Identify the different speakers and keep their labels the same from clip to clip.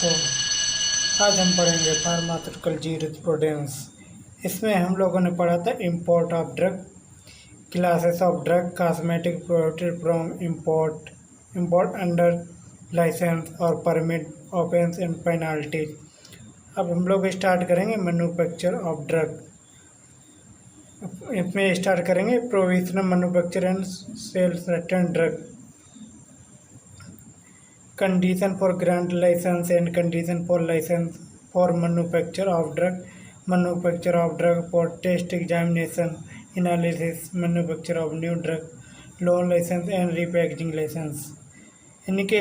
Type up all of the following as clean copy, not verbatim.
Speaker 1: तो आज हम पढ़ेंगे फार्मास्यूटिकल जूरिस्प्रूडेंस। इसमें हम लोगों ने पढ़ा था import of drug, classes of drug, cosmetic product from import, import under license और परमिट, ऑफेंस एंड पेनाल्टीज। अब हम लोग स्टार्ट करेंगे मैन्युफैक्चर ऑफ ड्रग। इसमें स्टार्ट करेंगे provisional manufacture and sale certain drug, condition for grant license and condition for license for manufacture of drug for test examination analysis, manufacture of new drug, loan license and repackaging license। यानी कि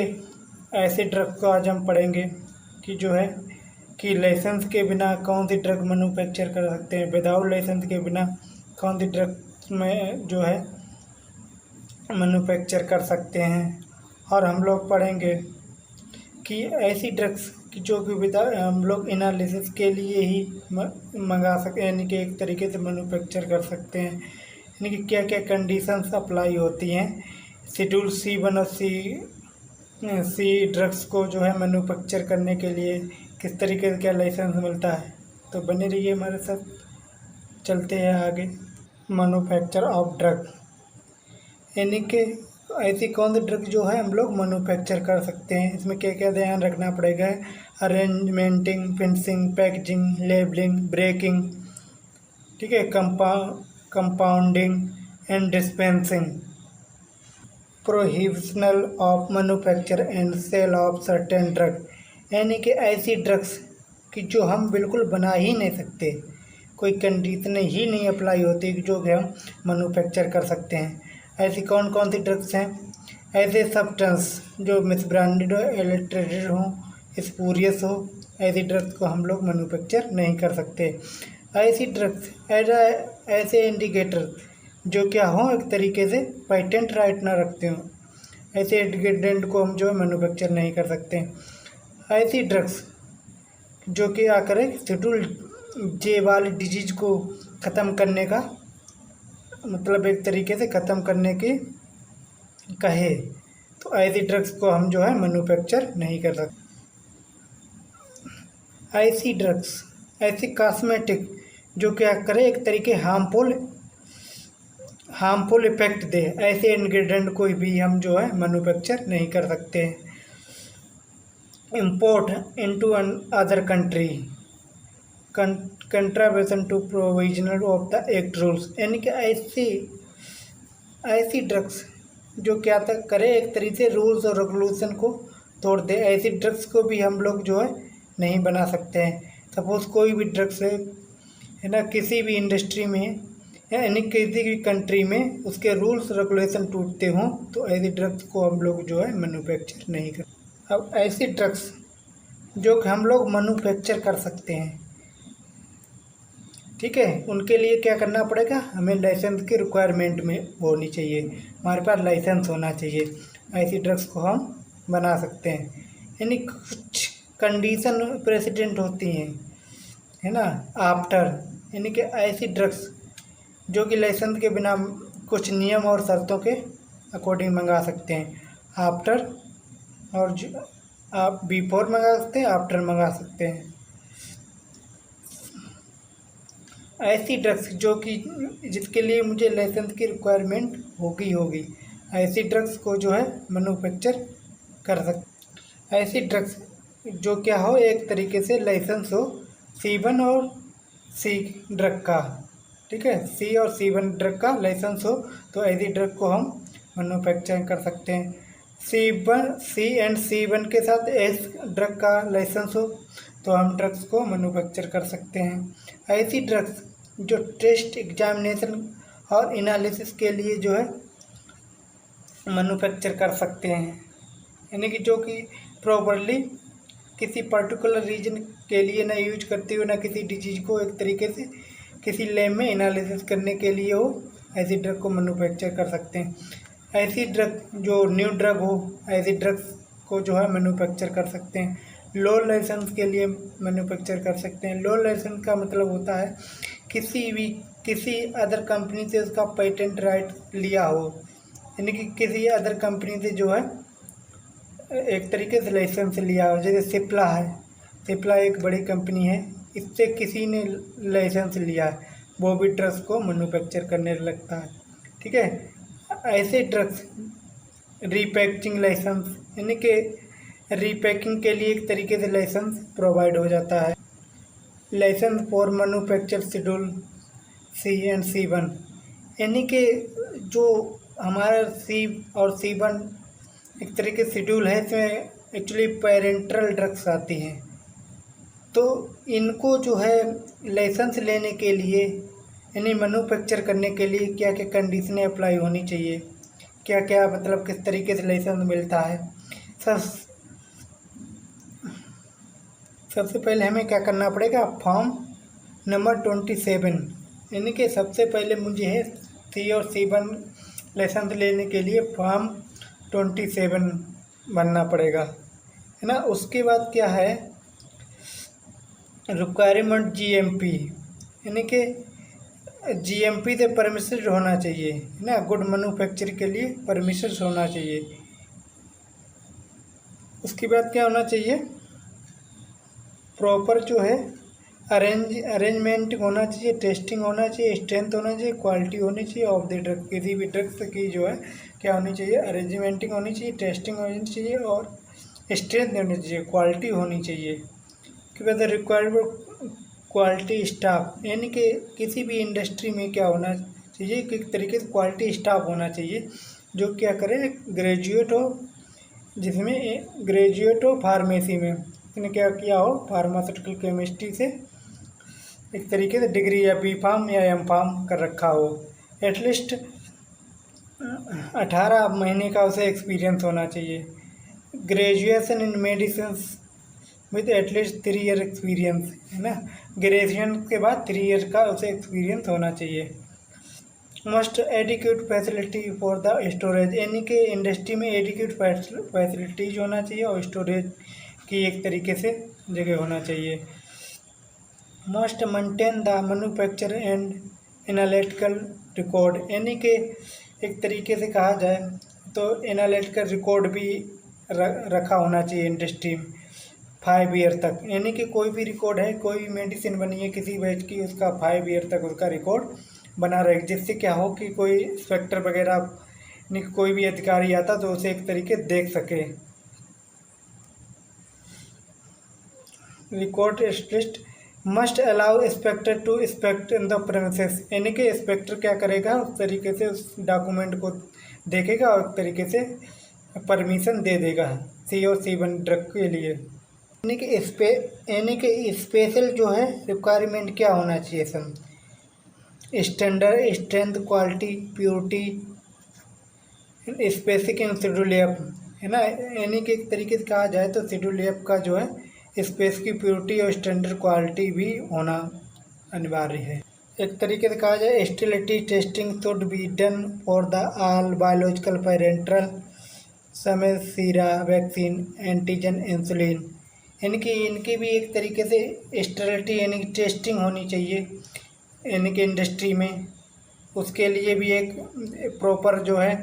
Speaker 1: ऐसे drug को आज हम पढ़ेंगे कि जो है कि लाइसेंस के बिना कौन सी ड्रग मैन्युफैक्चर कर सकते हैं, विदाउट लाइसेंस के बिना कौन सी ड्रग में जो है मैन्युफैक्चर कर सकते हैं। और हम लोग पढ़ेंगे कि ऐसी ड्रग्स की जो कि हम लोग एनालिसिस के लिए ही मंगा सकें, यानी कि एक तरीके से मैन्युफैक्चर कर सकते हैं। यानी कि क्या क्या कंडीशंस अप्लाई होती हैं शेड्यूल C1 और सी ड्रग्स को जो है मैन्युफैक्चर करने के लिए, किस तरीके से क्या लाइसेंस मिलता है। तो बने रहिए हमारे साथ, चलते हैं आगे। मैन्युफैक्चर ऑफ ड्रग यानी कि ऐसी कौन सी ड्रग जो है हम लोग मैन्युफैक्चर कर सकते हैं। इसमें क्या क्या ध्यान रखना पड़ेगा, arrangementing, finishing, packaging, labelling, breaking, ठीक है, compounding and dispensing, prohibitional of manufacture and sale of certain drug. यानी कि ऐसी ड्रग्स कि जो हम बिल्कुल बना ही नहीं सकते, कोई कंडीशन ही नहीं अप्लाई होती जो कि हम मैन्युफैक्चर कर सकते हैं। ऐसी कौन कौन सी ड्रग्स हैं? ऐसे सब्सटेंस जो मिसब्रांडेड हो, एडल्ट्रेटेड हो, स्पूरियस हो, ऐसी ड्रग्स को हम लोग मैन्युफैक्चर नहीं कर सकते। ऐसी ड्रग्स ऐसे इंडिकेटर जो क्या हो एक तरीके से पेटेंट राइट ना रखते हो, ऐसे इंडिकेटेंट को हम जो है मैन्युफैक्चर नहीं कर सकते। ऐसी ड्रग्स जो कि आकर शेड्यूल J वाली डिजीज को ख़त्म करने का मतलब एक तरीके से ख़त्म करने की कहे, तो ऐसी ड्रग्स को हम जो है मैन्युफैक्चर नहीं कर सकते। ऐसी ड्रग्स, ऐसी कॉस्मेटिक जो क्या करे एक तरीके हार्मफुल इफेक्ट दे, ऐसे इंग्रेडिएंट कोई भी हम जो है मैन्युफैक्चर नहीं कर सकते। Import into other country, contravention to provisional of the act rules. यानी कि ऐसी ड्रग्स जो क्या तक करे एक तरीके से रूल्स और रेगुलेशन को तोड़ दे, ऐसी ड्रग्स को भी हम लोग जो है नहीं बना सकते हैं। सपोज़ कोई भी ड्रग्स है ना, किसी भी इंडस्ट्री में यानी किसी भी कंट्री में उसके रूल्स रेगुलेशन टूटते हों, तो ऐसी ड्रग्स को हम लोग जो है मैन्युफैक्चर नहीं कर। अब ऐसी ड्रग्स जो कि हम लोग मैन्युफैक्चर कर सकते हैं, ठीक है, उनके लिए क्या करना पड़ेगा, हमें लाइसेंस की रिक्वायरमेंट में होनी चाहिए, हमारे पास लाइसेंस होना चाहिए। ऐसी ड्रग्स को हम बना सकते हैं। यानी कुछ कंडीशन प्रेसिडेंट होती हैं, है ना, आफ्टर, यानी कि ऐसी ड्रग्स जो कि लाइसेंस के बिना कुछ नियम और शर्तों के अकॉर्डिंग मंगा सकते हैं। आफ्टर और आप बिफोर मंगा सकते हैं, आफ्टर मंगा सकते हैं। ऐसी ड्रग्स जो कि जिसके लिए मुझे लाइसेंस की रिक्वायरमेंट होगी, ऐसी ड्रग्स को जो है मैन्युफैक्चर कर सकते। ऐसी ड्रग्स जो क्या हो एक तरीके से लाइसेंस हो C1 और C ड्रग का, ठीक है, C और C1 ड्रग का लाइसेंस हो, तो ऐसी ड्रग को हम मैन्युफैक्चर कर सकते हैं। C एंड C1 के साथ S ड्रग का लाइसेंस हो तो हम ड्रग्स को मैन्युफैक्चर कर सकते हैं। ऐसी ड्रग्स जो टेस्ट एग्जामिनेशन और एनालिसिस के लिए जो है मैन्युफैक्चर कर सकते हैं, यानी कि जो कि प्रॉपरली किसी पर्टिकुलर रीजन के लिए ना यूज करते हुए ना किसी डिजीज को एक तरीके से किसी लैब में एनालिसिस करने के लिए हो, ऐसी ड्रग को मैन्युफैक्चर कर सकते हैं। ऐसी ड्रग जो न्यू ड्रग हो, ऐसी ड्रग्स को जो है मैन्युफैक्चर कर सकते हैं। लो लाइसेंस के लिए मैन्युफैक्चर कर सकते हैं। लो लाइसेंस का मतलब होता है किसी अदर कंपनी से उसका पेटेंट राइट लिया हो, यानी कि किसी अदर कंपनी से जो है एक तरीके से लाइसेंस लिया हो, जैसे सिप्ला है, सिप्ला एक बड़ी कंपनी है, इससे किसी ने लाइसेंस लिया है, वो भी ड्रग्स को मैन्युफैक्चर करने लगता है। ठीक है, ऐसे ड्रग्स रीपैकेजिंग लाइसेंस, यानी कि रीपैकिंग के लिए एक तरीके से लाइसेंस प्रोवाइड हो जाता है। License for manufacture schedule C and C1, यानी कि जो हमारा C और C1 एक तरीके शेड्यूल है, इसमें एक्चुअली पेरेंटल ड्रग्स आती हैं। तो इनको जो है लाइसेंस लेने के लिए, यानी मैन्युफैक्चर करने के लिए क्या क्या कंडीशनें अप्लाई होनी चाहिए, क्या क्या मतलब किस तरीके से लाइसेंस मिलता है। सबसे पहले हमें क्या करना पड़ेगा, फॉर्म नंबर 27, यानी कि सबसे पहले मुझे है C और C1 लाइसेंस लेने के लिए फॉर्म 27 भरना पड़ेगा, है ना। उसके बाद क्या है, रिक्वायरमेंट GMP, यानी कि GMP से परमिशन होना चाहिए, है ना। गुड मैन्युफैक्चर के लिए परमिशन होना चाहिए। उसके बाद क्या होना चाहिए, प्रॉपर जो है अरेंजमेंट होना चाहिए, टेस्टिंग होना चाहिए, स्ट्रेंथ होना चाहिए, क्वालिटी होनी चाहिए ऑफ द ड्रग, किसी भी ड्रग्स की जो है क्या होनी चाहिए, अरेंजमेंटिंग होनी चाहिए, टेस्टिंग होनी चाहिए और स्ट्रेंथ होनी चाहिए, क्वालिटी होनी चाहिए। उसके बाद रिक्वायर्ड क्वालिटी स्टाफ, यानी कि किसी भी इंडस्ट्री में क्या होना चाहिए, किस तरीके से क्वालिटी स्टाफ होना चाहिए जो क्या करे, ग्रेजुएट हो, जिसमें ग्रेजुएट हो फार्मेसी में, इसने क्या किया हो, फार्मास्यूटिकल केमिस्ट्री से एक तरीके से डिग्री या B.Pharm या M.Pharm कर रखा हो, एटलीस्ट 18 महीने का उसे एक्सपीरियंस होना चाहिए। Graduation in medicine with at least 3 year experience, है ना। ग्रेजुएशन के बाद 3 ईयर का उसे एक्सपीरियंस होना चाहिए। Must adequate facility for the storage, यानी कि इंडस्ट्री में एडिक्यूट फैसिलिटीज होना चाहिए और स्टोरेज की एक तरीके से जगह होना चाहिए। Must maintain the manufacture and analytical record, यानी कि एक तरीके से कहा जाए तो एनालिटिकल रिकॉर्ड भी रखा होना चाहिए इंडस्ट्री में 5 ईयर तक, यानी कि कोई भी रिकॉर्ड है, कोई भी मेडिसिन बनी है किसी बैच की, उसका 5 ईयर तक उसका रिकॉर्ड बना रहे, जिससे क्या हो कि कोई इंस्पेक्टर वगैरह कोई भी अधिकारी आता तो उसे एक तरीके देख सके। Record list must allow inspector to inspect in the premises, यानी कि इंस्पेक्टर क्या करेगा, उस तरीके से उस डॉक्यूमेंट को देखेगा और एक तरीके से परमिशन दे देगा C और C1 ड्रग के लिए। यानी कि स्पेशल जो है रिक्वायरमेंट क्या होना चाहिए, sir, standard, strength, quality, purity, specific in schedule F, है ना। यानी कि एक तरीके से कहा जाए तो शेड्यूल एफ का जो है स्पेस की प्योरिटी और स्टैंडर्ड क्वालिटी भी होना अनिवार्य है। एक तरीके से कहा जाए sterility testing should be done for the all biological parental समय सीरा वैक्सीन एंटीजन इंसुलिन, यानी कि इनकी भी एक तरीके से स्टेरिलिटी यानी कि टेस्टिंग होनी चाहिए, यानी कि इंडस्ट्री में उसके लिए भी एक प्रॉपर जो है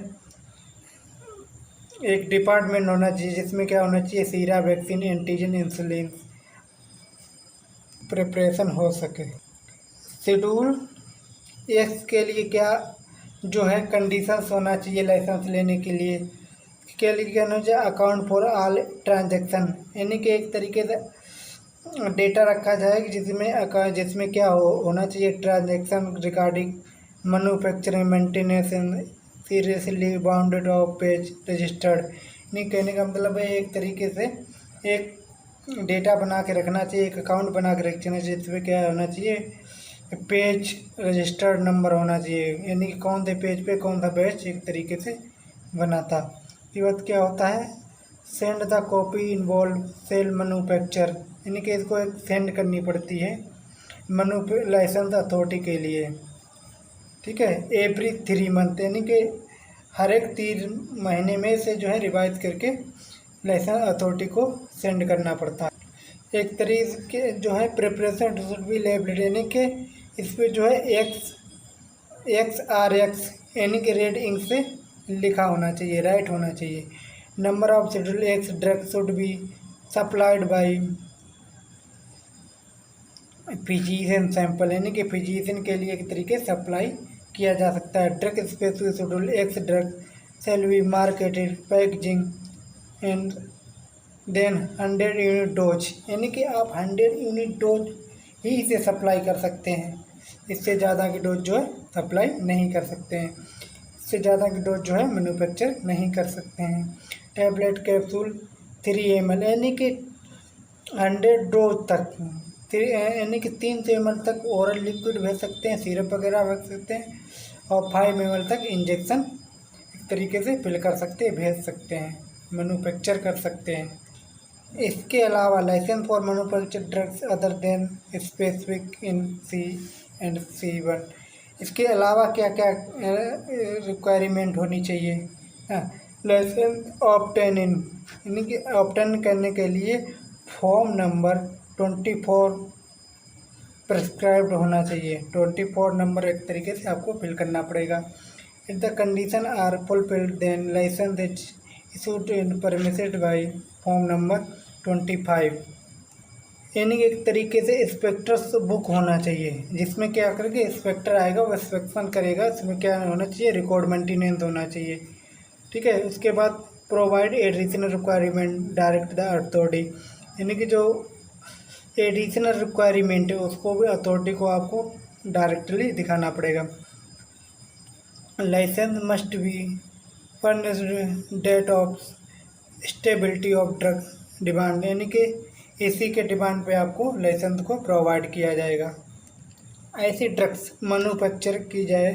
Speaker 1: एक डिपार्टमेंट होना चाहिए, जिसमें क्या होना चाहिए, सीरा वैक्सीन एंटीजन इंसुलिन प्रिपरेशन हो सके। शेड्यूल एक्स के लिए क्या जो है कंडीशंस होना चाहिए लाइसेंस लेने के लिए, क्या होना चाहिए, अकाउंट फॉर ऑल ट्रांजैक्शन, यानी कि एक तरीके से डेटा रखा जाए जिसमें क्या होना चाहिए, transaction regarding manufacturing maintenance and seriously bounded of page registered, नहीं कहने का मतलब है एक तरीके से एक डेटा बना के रखना चाहिए, एक अकाउंट बना के रखना चाहिए, जिसमें क्या होना चाहिए, पेज रजिस्टर्ड नंबर होना चाहिए, यानी कि कौन से पेज पे कौन सा बैच एक तरीके से बना था। इसके बाद क्या होता है, send the copy involve sale manufacture, यानी कि इसको एक सेंड करनी पड़ती है लाइसेंस अथॉरिटी के लिए, ठीक है, एवरी 3 मंथ, यानी कि हर एक 3 महीने में से जो है रिवाइज करके लाइसेंस अथॉरिटी को सेंड करना पड़ता है। एक तरीके जो है प्रिपरेशन शुड बी लेबल्ड, यानी कि इस पर जो है XRX यानी कि रेड इंक से लिखा होना चाहिए, राइट होना चाहिए। Number of schedule X drug should be supplied by physician sample, यानी कि फिजिशियन के लिए एक तरीके सप्लाई किया जा सकता है। Drug specific schedule X drug shall be marketed packaging and then 100 unit dose, यानी कि आप 100 यूनिट डोज ही इसे सप्लाई कर सकते हैं। इससे ज़्यादा की डोज जो है सप्लाई नहीं कर सकते हैं। इससे ज़्यादा की डोज जो है मैन्युफैक्चर नहीं कर सकते हैं। टैबलेट कैप्सूल 3 ml, यानी कि 100 डोज तक यानी कि 300 ml तक ओरल लिक्विड भेज सकते हैं, सिरप वगैरह भेज सकते हैं, और 5 ml तक इंजेक्शन एक तरीके से फिल कर सकते हैं, भेज सकते हैं, मैन्युफैक्चर कर सकते हैं। इसके अलावा license for manufacture drugs other than specific in C&C1, इसके अलावा क्या क्या रिक्वायरमेंट होनी चाहिए। लाइसेंस ऑब्टेन इन, यानी कि ऑब्टेन करने के लिए फॉर्म नंबर 24 प्रिस्क्राइब्ड होना चाहिए। 24 नंबर एक तरीके से आपको फिल करना पड़ेगा। If the condition are fulfilled then license is issued and permitted by form number 25, यानी कि एक तरीके से इंस्पेक्टर्स बुक होना चाहिए, जिसमें क्या करके इंस्पेक्टर आएगा वो इंस्पेक्शन करेगा। इसमें क्या होना चाहिए, रिकॉर्ड मेंटेनेंस होना चाहिए। ठीक है, उसके बाद provide additional requirement direct the authority, यानी कि जो एडिशनल रिक्वायरमेंट है उसको भी अथॉरिटी को आपको डायरेक्टली दिखाना पड़ेगा। License must be furnished date of stability of drug demand, यानी कि इसी के डिमांड पे आपको लाइसेंस को प्रोवाइड किया जाएगा। ऐसी ड्रग्स मैन्युफैक्चर की जाए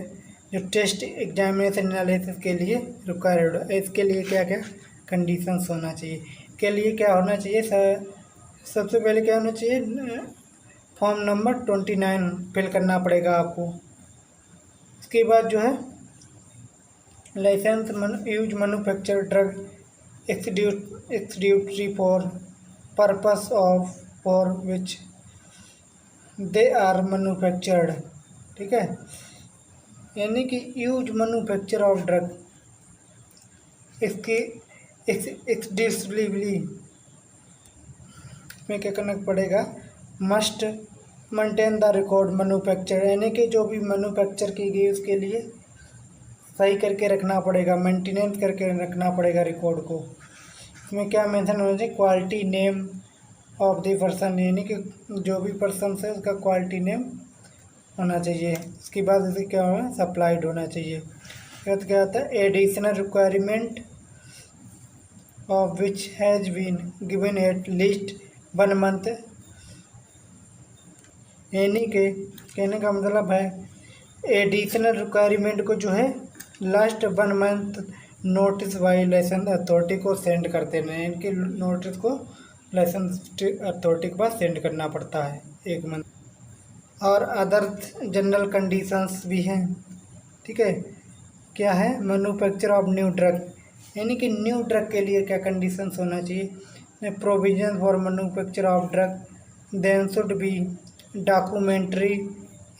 Speaker 1: जो टेस्ट एग्जामिनेशन एनालिसिस के लिए रिक्वायर्ड है। इसके लिए क्या क्या कंडीशंस होना चाहिए, के लिए क्या होना चाहिए, सबसे पहले क्या होना चाहिए, फॉर्म नंबर 29 फिल करना पड़ेगा आपको। इसके बाद जो है लाइसेंस यूज मैन्युफैक्चर ड्रग एक्सड्यूटरी for purpose of for which they are manufactured. ठीक है, यानी कि यूज मैन्युफैक्चर ऑफ ड्रग, इसकी एक्सक्लूसिवली में क्या करना पड़ेगा, must maintain the record manufacture, यानी कि जो भी मैन्युफैक्चर की गई उसके लिए सही करके रखना पड़ेगा, मेंटेनेंस करके रखना पड़ेगा रिकॉर्ड को। इसमें क्या मेंशन होना चाहिए, quality name of the person, यानी कि जो भी पर्सन है उसका क्वालिटी नेम होना चाहिए। उसके बाद इसे क्या होना, सप्लाइड होना चाहिए। फिर क्या होता है, additional requirement of which has been given at least 1 month, यानी कि कहने का मतलब है एडिशनल रिक्वायरमेंट को जो है last 1 month notice by license authority को सेंड करते हैं। इनके नोटिस को लाइसेंस अथॉरिटी के पास सेंड करना पड़ता है 1 मंथ। और अदर जनरल कंडीशंस भी हैं। ठीक है, क्या है, मैन्युफैक्चर ऑफ न्यू ड्रग, यानी कि न्यू ड्रग के लिए क्या कंडीशंस होना चाहिए, provision for manufacture of drug then should be documentary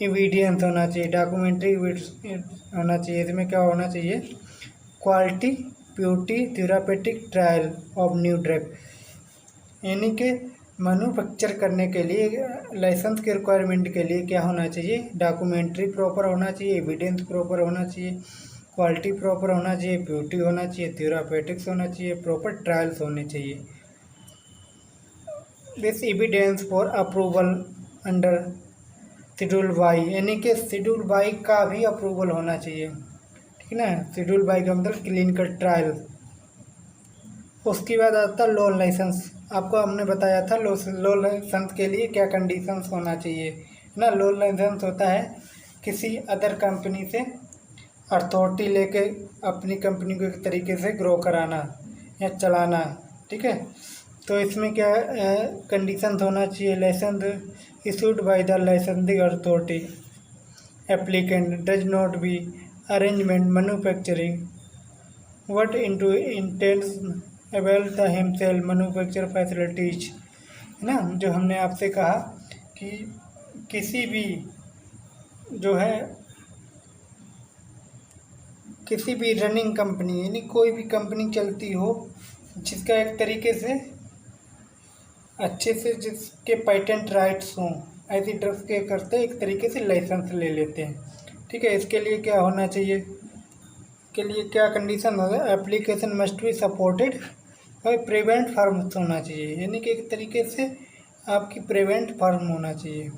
Speaker 1: evidence होना चाहिए, डॉक्यूमेंट्री होना चाहिए। इसमें क्या होना चाहिए, quality purity therapeutic trial of new drug, यानी कि मैन्युफैक्चर करने के लिए लाइसेंस के रिक्वायरमेंट के लिए क्या होना चाहिए, डॉक्यूमेंट्री प्रॉपर होना चाहिए, एविडेंस प्रॉपर होना चाहिए, क्वालिटी प्रॉपर होना चाहिए, प्योरिटी होना चाहिए, थेरापेटिक्स होना चाहिए, प्रॉपर ट्रायल्स होने चाहिए। This evidence for approval under schedule Y, यानी कि शेड्यूल वाई का भी अप्रूवल होना चाहिए। ठीक है ना, शेड्यूल वाई का मतलब क्लिनिकल ट्रायल। उसके बाद आता है लोन लाइसेंस, आपको हमने बताया था लोन लाइसेंस के लिए क्या कंडीशंस होना चाहिए ना। लोन लाइसेंस होता है किसी अदर कंपनी से अथॉरिटी लेके अपनी कंपनी को एक तरीके से ग्रो कराना या चलाना। ठीक है, तो इसमें क्या कंडीशंस होना चाहिए, license issued by the licensing authority applicant does not be arrangement manufacturing what into intense avail the himself manufacture facilities, है ना। जो हमने आपसे कहा कि किसी भी जो है किसी भी रनिंग कंपनी, यानी कोई भी कंपनी चलती हो जिसका एक तरीके से अच्छे से जिसके पेटेंट राइट्स हों, ऐसी ड्रग्स के करते एक तरीके से लाइसेंस ले लेते हैं। ठीक है, इसके लिए क्या होना चाहिए, के लिए क्या कंडीशन होगा, application must be supported by prevent farms होना चाहिए, यानी कि एक तरीके से आपकी प्रिवेंट फार्म होना चाहिए।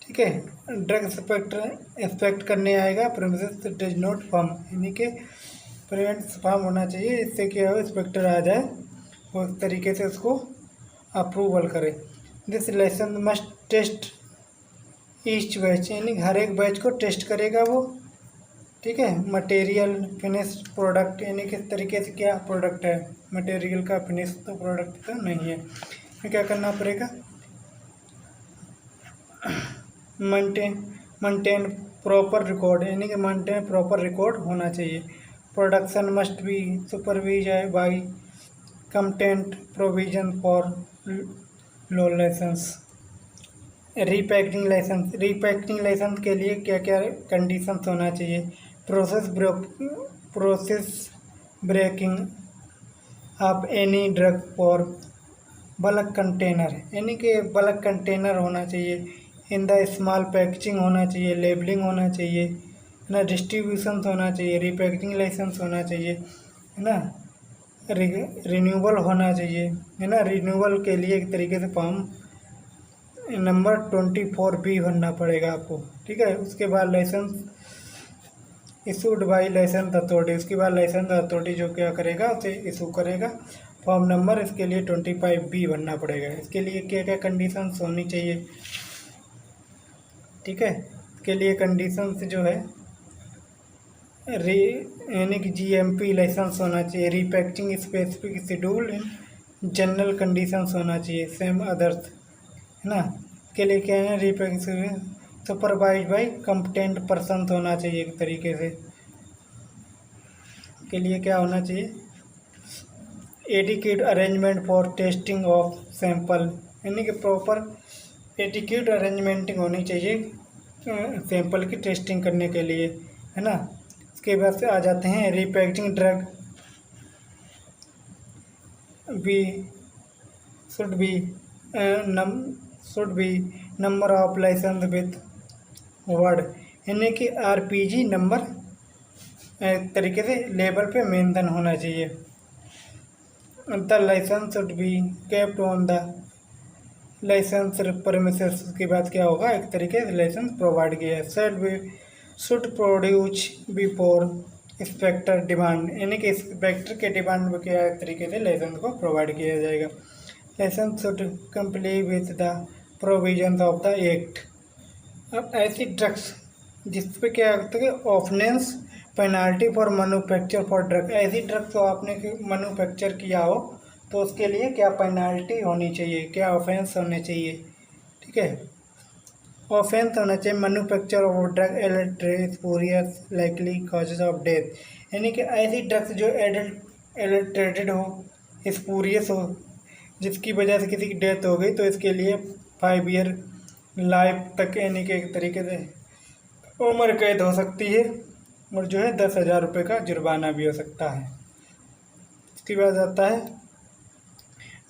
Speaker 1: ठीक है, ड्रग इंस्पेक्ट करने आएगा, प्रीमिसेस डज नॉट फार्म, यानी कि प्रिवेंट फार्म होना चाहिए, इससे क्या हो इंस्पेक्टर आ जाए वो इस तरीके से उसको अप्रूवल करे। This license must test each batch, यानी हर एक बैच को टेस्ट करेगा वो। ठीक है, मटेरियल फिनिश प्रोडक्ट, यानी किस तरीके से क्या प्रोडक्ट है, मटेरियल का फिनिश तो प्रोडक्ट तो नहीं है, तो क्या करना पड़ेगा, मेंटेन प्रॉपर रिकॉर्ड, यानी कि मेंटेन प्रॉपर रिकॉर्ड होना चाहिए। Production must be supervise by content provision for low license. Repacking license के लिए क्या क्या कंडीशंस होना चाहिए, process breaking of any drug for bulk container, यानी कि बल्क कंटेनर होना चाहिए, इन द स्मॉल पैकेजिंग होना चाहिए, लेबलिंग होना चाहिए, है ना, डिस्ट्रीब्यूशन होना चाहिए, रीपैकिंग लाइसेंस होना चाहिए, है ना, रिन्यूअल होना चाहिए, है ना, रिन्यूअल के लिए एक तरीके से फॉर्म नंबर 24B भरना पड़ेगा आपको। ठीक है, उसके बाद license issued by license authority, उसके बाद लाइसेंस अथॉरिटी जो क्या करेगा उसे इशू करेगा फॉर्म नंबर, इसके लिए 25B भरना पड़ेगा। इसके लिए क्या क्या कंडीशंस होनी चाहिए, ठीक है, इसके लिए कंडीशंस जो है यानी कि GMP लाइसेंस होना चाहिए, repacking specific schedule in general conditions होना चाहिए, सेम अदर्स, है ना, के लिए क्या है, repacking supervise by competent person होना चाहिए एक तरीके से। के लिए क्या होना चाहिए, adequate arrangement for testing of sample, यानी कि प्रॉपर एडिक्यूट अरेंजमेंटिंग होनी चाहिए सैंपल की टेस्टिंग करने के लिए, है ना। इसके बाद से आ जाते हैं repacking drug be should be number of license with word, यानी कि RPG नंबर तरीके से लेबल पे मेंशन होना चाहिए। The license should be kept on the license premises, के बाद क्या होगा, एक तरीके से लाइसेंस प्रोवाइड किया है। Should produce before inspector demand, यानी कि इंस्पेक्टर के डिमांड में क्या एक तरीके से लाइसेंस को प्रोवाइड किया जाएगा। License should comply with the provision of the act. अब ऐसी ड्रग्स जिस पे क्या होता है, offence penalty for manufacture for drug, ऐसी ड्रग्स को आपने मैन्युफैक्चर किया हो तो उसके लिए क्या पेनाल्टी होनी चाहिए, क्या ऑफेंस होने चाहिए। ठीक है, ऑफेंस होना चाहिए manufacture of drug adulterate likely causes of death, यानी कि ऐसी ड्रग्स जो एडल्ट्रेटेड हो, स्पूरियस हो, जिसकी वजह से किसी की डेथ हो गई, तो इसके लिए 5 ईयर लाइफ तक, यानी कि एक तरीके से उम्र कैद हो सकती है, और जो है 10,000 रुपये का जुर्माना भी हो सकता है। इसके बाद आता है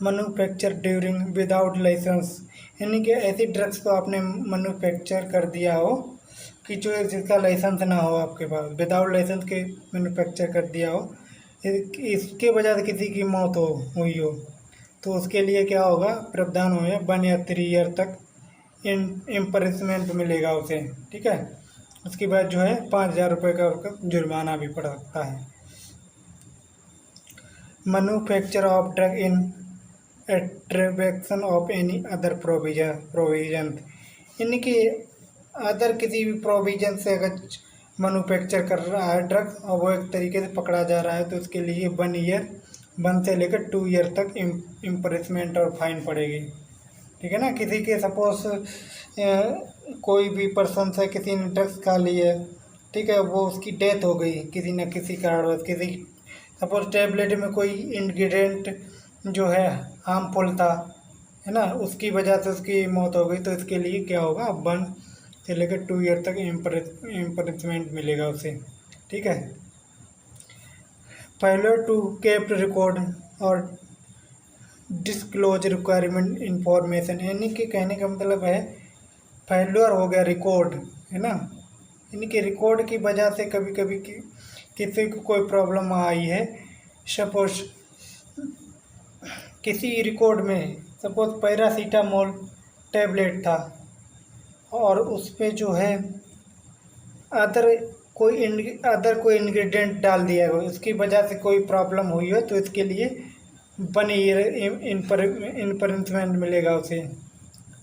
Speaker 1: मैन्युफैक्चर ड्यूरिंग विदाउट लाइसेंस, यानी कि ऐसी ड्रग्स को आपने मैन्युफैक्चर कर दिया हो कि जो जिसका लाइसेंस ना हो आपके पास, विदाउट लाइसेंस के मैन्युफैक्चर कर दिया हो, इसके वजह से किसी की मौत हुई हो, तो उसके लिए क्या होगा, प्रावधान होगा 1 या 3 ईयर तक इम्प्रिजनमेंट मिलेगा उसे। ठीक है, उसके बाद जो है 5,000 रुपये का उसका जुर्माना भी पड़ सकता है। Manufacture of drug in attribution of any other provision, यानी कि अदर किसी भी प्रोविजन से अगर मैन्युफैक्चर कर रहा है ड्रग और वो एक तरीके से पकड़ा जा रहा है, तो उसके लिए 1 से लेकर 2 ईयर तक इम्प्रिजनमेंट और फाइन पड़ेगी। ठीक है ना, किसी के सपोज कोई भी पर्सन से किसी ने ड्रग्स खा ली है, ठीक है, वो उसकी डेथ हो गई किसी न किसी कारणवश, किसी सपोज टैबलेट में कोई इंग्रेडिएंट जो है हार्मफुल था, है ना, उसकी वजह से उसकी मौत हो गई, तो इसके लिए क्या होगा, 1 से लेकर 2 ईयर तक इम्प्रिजनमेंट मिलेगा उसे। ठीक है, फेलियर टू कीप रिकॉर्ड और डिस्क्लोज रिक्वायरमेंट इंफॉर्मेशन, यानी कि कहने का मतलब है फेल्योर हो गया रिकॉर्ड, है ना। यानी कि रिकॉर्ड की वजह से कभी कभी किसी को कोई प्रॉब्लम आई है। सपोज किसी रिकॉर्ड में सपोज पैरासीटामोल टैबलेट था और उस पे जो है अदर कोई इंग्रेडिएंट डाल दिया हो, उसकी वजह से कोई प्रॉब्लम हुई हो, तो इसके लिए 1 ईयर इम्प्रिजनमेंट मिलेगा उसे।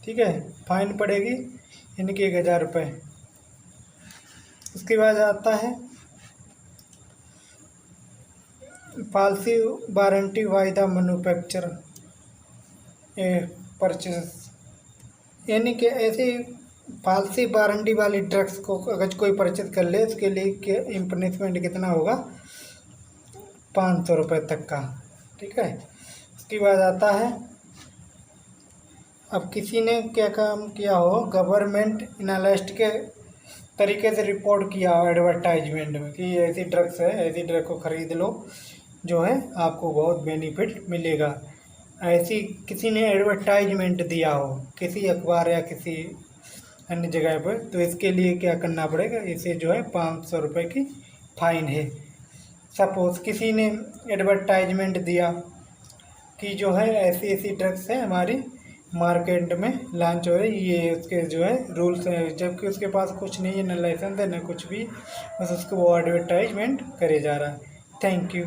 Speaker 1: ठीक है, फाइन पड़ेगी, यानी कि 1000 रुपये। उसके बाद आता है policy warranty by the manufacture purchase, यानी कि ऐसे पॉलिसी वारंटी वाली ड्रग्स को अगर कोई परचेज कर ले, उसके लिए इम्पनिशमेंट कितना होगा, 500 रुपये तक का। ठीक है, उसके बाद आता है अब किसी ने क्या काम किया हो, गवर्नमेंट एनालिस्ट के तरीके से रिपोर्ट किया हो एडवर्टाइजमेंट में कि ऐसी ड्रग्स है, ऐसी ड्रग को ख़रीद लो, जो है आपको बहुत बेनिफिट मिलेगा। ऐसी किसी ने एडवर्टाइजमेंट दिया हो किसी अखबार या किसी अन्य जगह पर, तो इसके लिए क्या करना पड़ेगा, इसे जो है 500 रुपये की फाइन है। सपोज किसी ने एडवर्टाइजमेंट दिया कि जो है ऐसी ऐसी ड्रग्स है हमारी मार्केट में लॉन्च हो रही, ये उसके जो है रूल्स हैं, जबकि उसके पास कुछ नहीं है, ना लाइसेंस है ना कुछ भी, बस उसको वो एडवर्टाइजमेंट करे जा रहा है। Thank you.